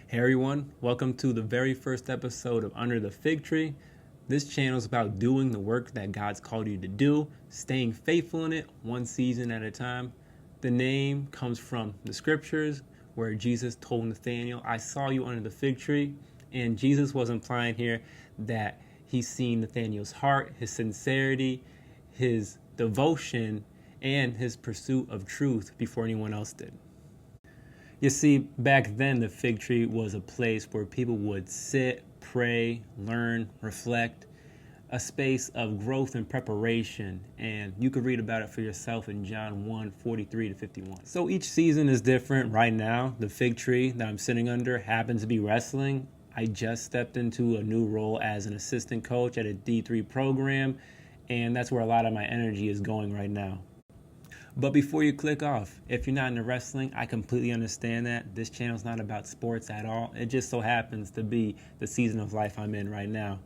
Hey everyone, welcome to the very first episode of Under the Fig Tree. This channel is about doing the work that God's called you to do, staying faithful in it, one season at a time. The name comes from the scriptures where Jesus told Nathanael, I saw you under the fig tree. And Jesus was implying here that he's seen Nathanael's heart, his sincerity, his devotion, and his pursuit of truth before anyone else did. You see, back then the fig tree was a place where people would sit, pray, learn, reflect, a space of growth and preparation. And you could read about it for yourself in John 1:43-51. So each season is different. Right now, the fig tree that I'm sitting under happens to be wrestling. I just stepped into a new role as an assistant coach at a D3 program, and that's where a lot of my energy is going right now. But before you click off, if you're not into wrestling, I completely understand that. This channel is not about sports at all. It just so happens to be the season of life I'm in right now.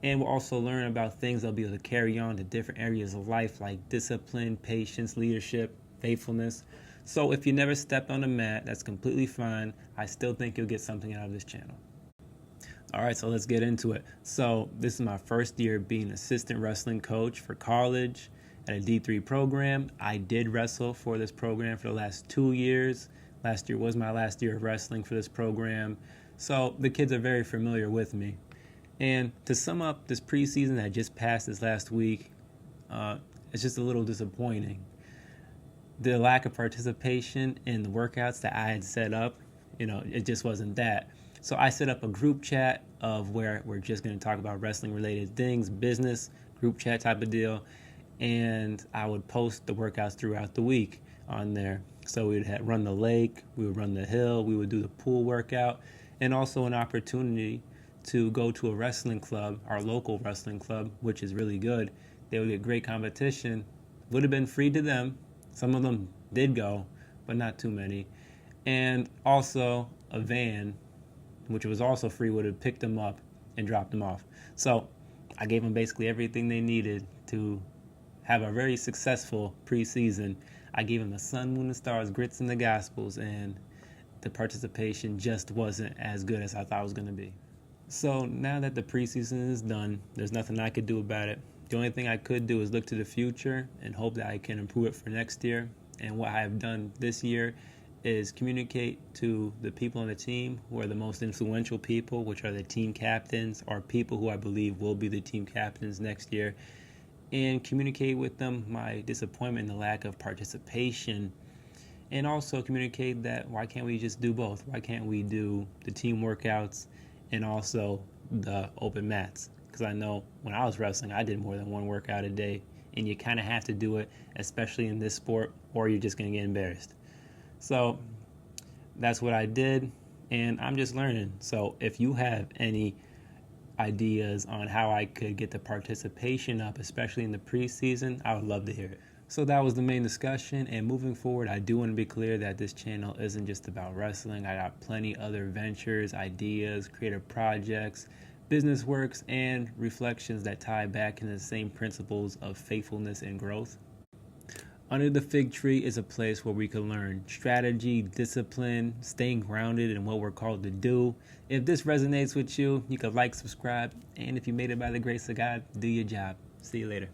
And we'll also learn about things that'll be able to carry on to different areas of life like discipline, patience, leadership, faithfulness. So if you never stepped on the mat, that's completely fine. I still think you'll get something out of this channel. All right, so let's get into it. So this is my first year being an assistant wrestling coach for college at a D3 program. I did wrestle for this program for the last 2 years. Last year was my last year of wrestling for this program. So the kids are very familiar with me. And to sum up this preseason that just passed this last week, it's just a little disappointing. The lack of participation in the workouts that I had set up, it just wasn't that. So I set up a group chat of where we're just going to talk about wrestling related things, business, group chat type of deal. And I would post the workouts throughout the week on there. So we would run the lake, we would run the hill, we would do the pool workout, and also an opportunity to go to a wrestling club, our local wrestling club, which is really good. They would get great competition. Would have been free to them. Some of them did go, but not too many. And also a van, which was also free, would have picked them up and dropped them off. So I gave them basically everything they needed to have a very successful preseason. I gave them the sun, moon, and stars, grits, and the gospels, and the participation just wasn't as good as I thought it was going to be. So now that the preseason is done, there's nothing I could do about it. The only thing I could do is look to the future and hope that I can improve it for next year. And what I have done this year is communicate to the people on the team who are the most influential people, which are the team captains, or people who I believe will be the team captains next year, and communicate with them my disappointment in the lack of participation, and also communicate that why can't we just do both? Why can't we do the team workouts and also the open mats? Because I know when I was wrestling, I did more than one workout a day, and you kind of have to do it, especially in this sport, or you're just going to get embarrassed. So that's what I did, and I'm just learning. So if you have any ideas on how I could get the participation up, especially in the preseason, I would love to hear it. So that was the main discussion, and moving forward, I do want to be clear that this channel isn't just about wrestling. I got plenty other ventures, ideas, creative projects, business works, and reflections that tie back into the same principles of faithfulness and growth. Under the Fig Tree is a place where we can learn strategy, discipline, staying grounded in what we're called to do. If this resonates with you, you can like, subscribe, and if you made it by the grace of God, do your job. See you later.